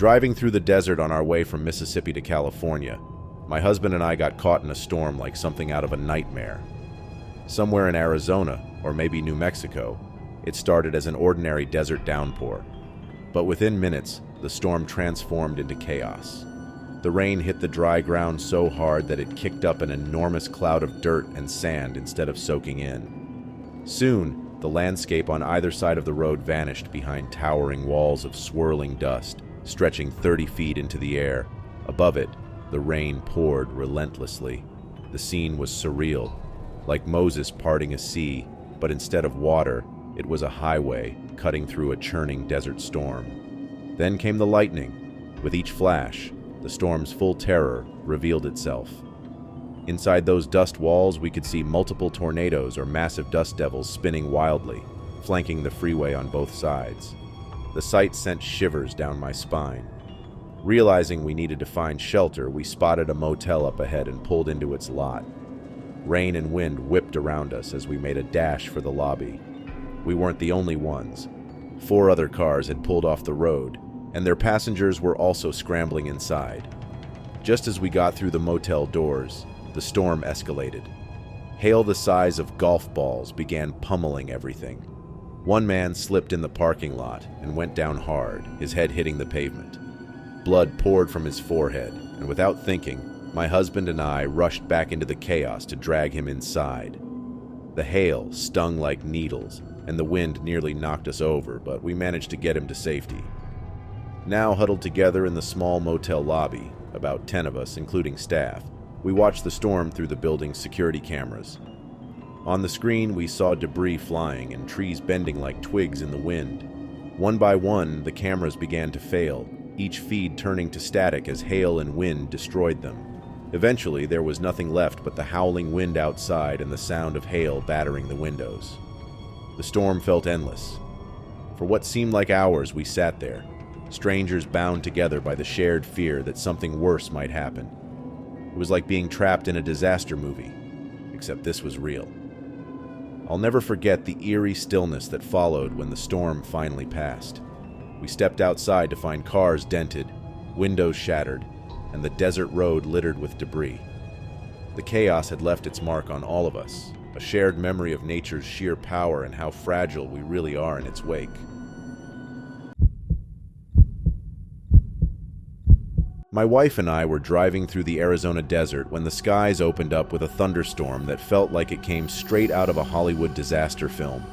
Driving through the desert on our way from Mississippi to California, my husband and I got caught in a storm like something out of a nightmare. Somewhere in Arizona, or maybe New Mexico, it started as an ordinary desert downpour. But within minutes, the storm transformed into chaos. The rain hit the dry ground so hard that it kicked up an enormous cloud of dirt and sand instead of soaking in. Soon, the landscape on either side of the road vanished behind towering walls of swirling dust, stretching 30 feet into the air. Above it, the rain poured relentlessly. The scene was surreal, like Moses parting a sea, but instead of water, it was a highway cutting through a churning desert storm. Then came the lightning. With each flash, the storm's full terror revealed itself. Inside those dust walls, we could see multiple tornadoes or massive dust devils spinning wildly, flanking the freeway on both sides. The sight sent shivers down my spine. Realizing we needed to find shelter, we spotted a motel up ahead and pulled into its lot. Rain and wind whipped around us as we made a dash for the lobby. We weren't the only ones. 4 other cars had pulled off the road, and their passengers were also scrambling inside. Just as we got through the motel doors, the storm escalated. Hail the size of golf balls began pummeling everything. One man slipped in the parking lot and went down hard, his head hitting the pavement. Blood poured from his forehead, and without thinking, my husband and I rushed back into the chaos to drag him inside. The hail stung like needles, and the wind nearly knocked us over, but we managed to get him to safety. Now huddled together in the small motel lobby, about 10 of us, including staff, we watched the storm through the building's security cameras. On the screen, we saw debris flying and trees bending like twigs in the wind. One by one, the cameras began to fail, each feed turning to static as hail and wind destroyed them. Eventually, there was nothing left but the howling wind outside and the sound of hail battering the windows. The storm felt endless. For what seemed like hours, we sat there, strangers bound together by the shared fear that something worse might happen. It was like being trapped in a disaster movie, except this was real. I'll never forget the eerie stillness that followed when the storm finally passed. We stepped outside to find cars dented, windows shattered, and the desert road littered with debris. The chaos had left its mark on all of us, a shared memory of nature's sheer power and how fragile we really are in its wake. My wife and I were driving through the Arizona desert when the skies opened up with a thunderstorm that felt like it came straight out of a Hollywood disaster film.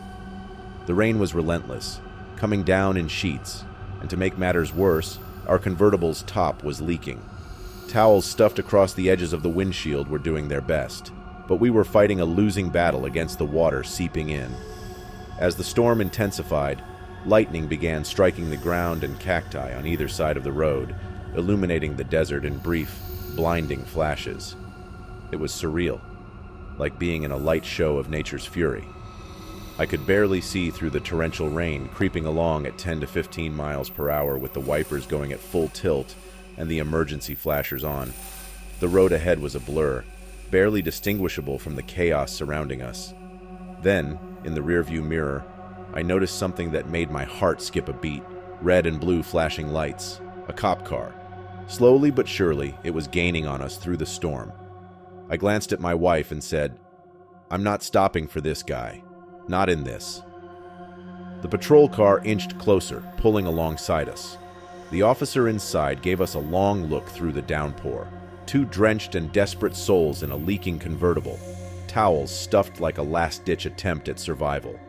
The rain was relentless, coming down in sheets, and to make matters worse, our convertible's top was leaking. Towels stuffed across the edges of the windshield were doing their best, but we were fighting a losing battle against the water seeping in. As the storm intensified, lightning began striking the ground and cacti on either side of the road, illuminating the desert in brief, blinding flashes. It was surreal, like being in a light show of nature's fury. I could barely see through the torrential rain creeping along at 10 to 15 miles per hour with the wipers going at full tilt and the emergency flashers on. The road ahead was a blur, barely distinguishable from the chaos surrounding us. Then, in the rearview mirror, I noticed something that made my heart skip a beat. Red and blue flashing lights. A cop car. Slowly but surely, it was gaining on us through the storm. I glanced at my wife and said, "I'm not stopping for this guy. Not in this." The patrol car inched closer, pulling alongside us. The officer inside gave us a long look through the downpour. 2 drenched and desperate souls in a leaking convertible, towels stuffed like a last-ditch attempt at survival.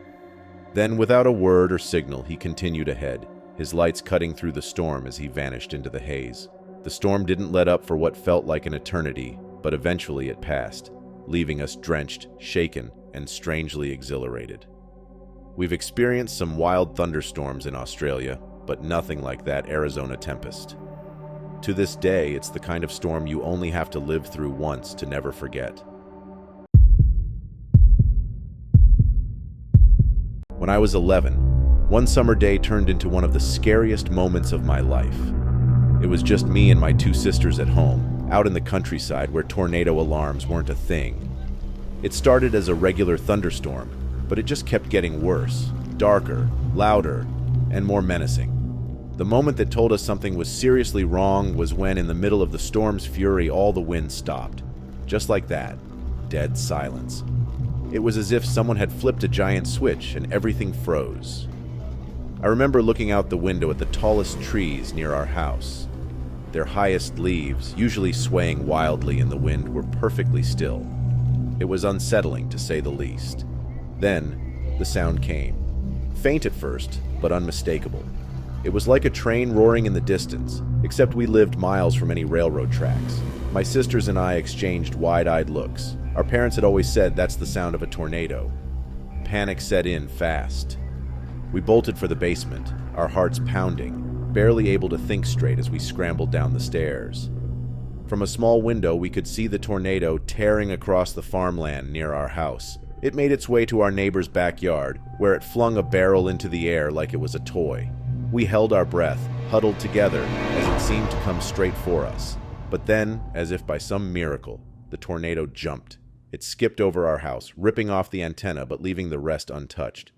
Then, without a word or signal, he continued ahead, his lights cutting through the storm as he vanished into the haze. The storm didn't let up for what felt like an eternity, but eventually it passed, leaving us drenched, shaken, and strangely exhilarated. We've experienced some wild thunderstorms in Australia, but nothing like that Arizona tempest. To this day, it's the kind of storm you only have to live through once to never forget. When I was 11, one summer day turned into one of the scariest moments of my life. It was just me and my 2 sisters at home, out in the countryside where tornado alarms weren't a thing. It started as a regular thunderstorm, but it just kept getting worse, darker, louder, and more menacing. The moment that told us something was seriously wrong was when, in the middle of the storm's fury, all the wind stopped. Just like that. Dead silence. It was as if someone had flipped a giant switch and everything froze. I remember looking out the window at the tallest trees near our house. Their highest leaves, usually swaying wildly in the wind, were perfectly still. It was unsettling, to say the least. Then, the sound came. Faint at first, but unmistakable. It was like a train roaring in the distance, except we lived miles from any railroad tracks. My sisters and I exchanged wide-eyed looks. Our parents had always said that's the sound of a tornado. Panic set in fast. We bolted for the basement, our hearts pounding, barely able to think straight as we scrambled down the stairs. From a small window, we could see the tornado tearing across the farmland near our house. It made its way to our neighbor's backyard, where it flung a barrel into the air like it was a toy. We held our breath, huddled together, as it seemed to come straight for us. But then, as if by some miracle, the tornado jumped. It skipped over our house, ripping off the antenna but leaving the rest untouched.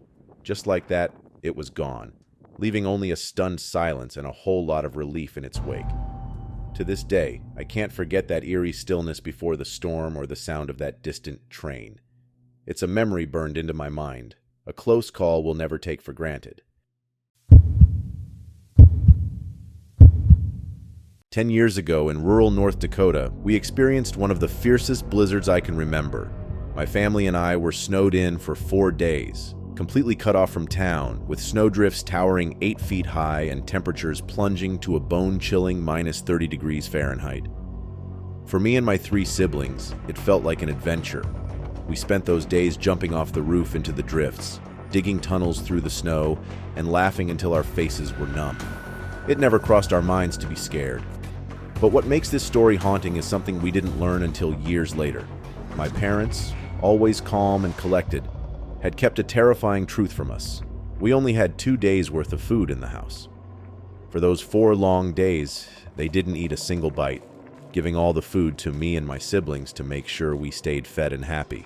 Just like that, it was gone, leaving only a stunned silence and a whole lot of relief in its wake. To this day, I can't forget that eerie stillness before the storm or the sound of that distant train. It's a memory burned into my mind, a close call we'll never take for granted. 10 years ago in rural North Dakota, we experienced one of the fiercest blizzards I can remember. My family and I were snowed in for 4 days, completely cut off from town, with snowdrifts towering 8 feet high and temperatures plunging to a bone-chilling minus 30 degrees Fahrenheit. For me and my 3 siblings, it felt like an adventure. We spent those days jumping off the roof into the drifts, digging tunnels through the snow, and laughing until our faces were numb. It never crossed our minds to be scared. But what makes this story haunting is something we didn't learn until years later. My parents, always calm and collected, had kept a terrifying truth from us. We only had 2 days' worth of food in the house. For those 4 long days, they didn't eat a single bite, giving all the food to me and my siblings to make sure we stayed fed and happy.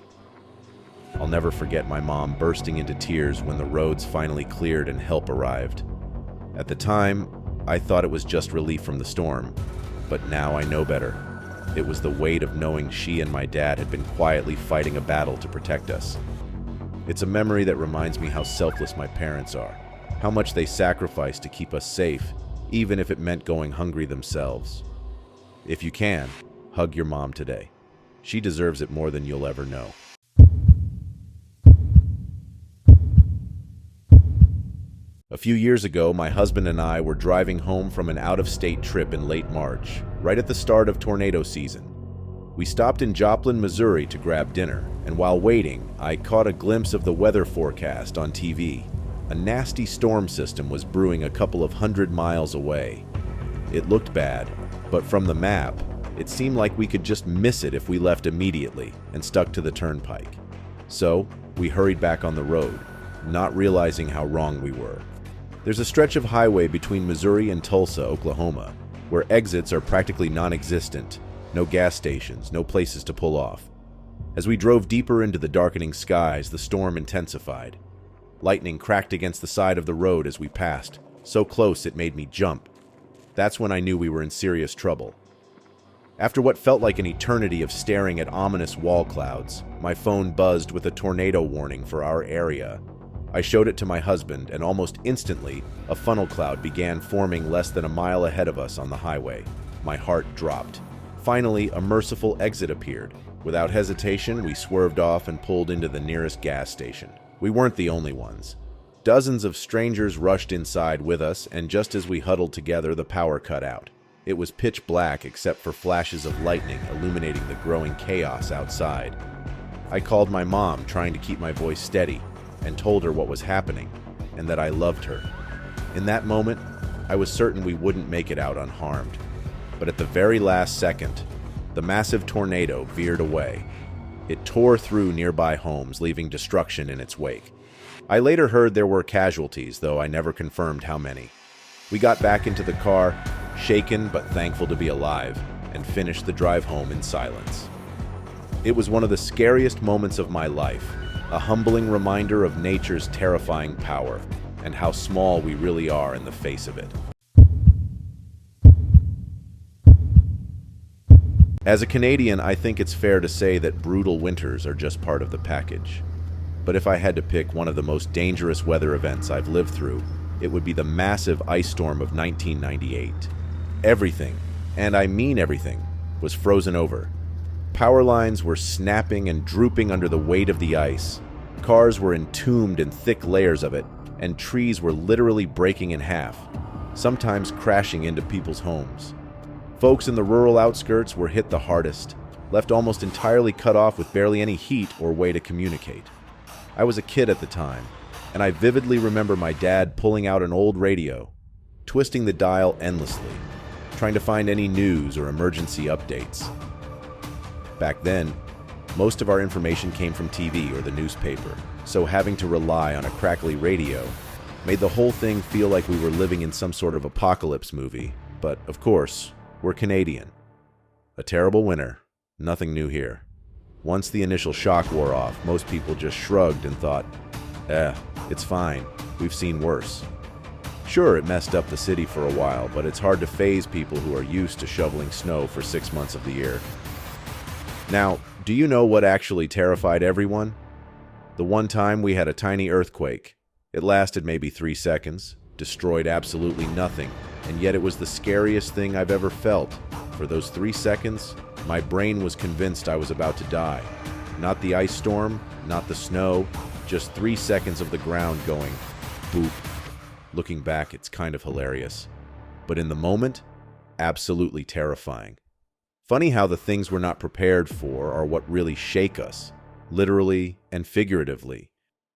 I'll never forget my mom bursting into tears when the roads finally cleared and help arrived. At the time, I thought it was just relief from the storm, but now I know better. It was the weight of knowing she and my dad had been quietly fighting a battle to protect us. It's a memory that reminds me how selfless my parents are, how much they sacrifice to keep us safe, even if it meant going hungry themselves. If you can, hug your mom today. She deserves it more than you'll ever know. A few years ago, my husband and I were driving home from an out-of-state trip in late March, right at the start of tornado season. We stopped in Joplin, Missouri to grab dinner, and while waiting, I caught a glimpse of the weather forecast on TV. A nasty storm system was brewing a couple of 100 miles away. It looked bad, but from the map, it seemed like we could just miss it if we left immediately and stuck to the turnpike. So, we hurried back on the road, not realizing how wrong we were. There's a stretch of highway between Missouri and Tulsa, Oklahoma, where exits are practically non-existent, no gas stations, no places to pull off. As we drove deeper into the darkening skies, the storm intensified. Lightning cracked against the side of the road as we passed, so close it made me jump. That's when I knew we were in serious trouble. After what felt like an eternity of staring at ominous wall clouds, my phone buzzed with a tornado warning for our area. I showed it to my husband, and almost instantly, a funnel cloud began forming less than a mile ahead of us on the highway. My heart dropped. Finally, a merciful exit appeared. Without hesitation, we swerved off and pulled into the nearest gas station. We weren't the only ones. Dozens of strangers rushed inside with us, and just as we huddled together, the power cut out. It was pitch black except for flashes of lightning illuminating the growing chaos outside. I called my mom, trying to keep my voice steady, and told her what was happening, and that I loved her. In that moment, I was certain we wouldn't make it out unharmed. But at the very last second, the massive tornado veered away. It tore through nearby homes, leaving destruction in its wake. I later heard there were casualties, though I never confirmed how many. We got back into the car, shaken but thankful to be alive, and finished the drive home in silence. It was one of the scariest moments of my life, a humbling reminder of nature's terrifying power, and how small we really are in the face of it. As a Canadian, I think it's fair to say that brutal winters are just part of the package. But if I had to pick one of the most dangerous weather events I've lived through, it would be the massive ice storm of 1998. Everything, and I mean everything, was frozen over. Power lines were snapping and drooping under the weight of the ice. Cars were entombed in thick layers of it, and trees were literally breaking in half, sometimes crashing into people's homes. Folks in the rural outskirts were hit the hardest, left almost entirely cut off with barely any heat or way to communicate. I was a kid at the time, and I vividly remember my dad pulling out an old radio, twisting the dial endlessly, trying to find any news or emergency updates. Back then, most of our information came from TV or the newspaper, so having to rely on a crackly radio made the whole thing feel like we were living in some sort of apocalypse movie. But, of course, we're Canadian. A terrible winter, nothing new here. Once the initial shock wore off, most people just shrugged and thought, it's fine, we've seen worse. Sure, it messed up the city for a while, but it's hard to faze people who are used to shoveling snow for 6 months of the year. Now, do you know what actually terrified everyone? The one time we had a tiny earthquake. It lasted maybe 3 seconds, destroyed absolutely nothing, and yet it was the scariest thing I've ever felt. For those 3 seconds, my brain was convinced I was about to die. Not the ice storm, not the snow, just 3 seconds of the ground going boop. Looking back, it's kind of hilarious. But in the moment, absolutely terrifying. Funny how the things we're not prepared for are what really shake us, literally and figuratively.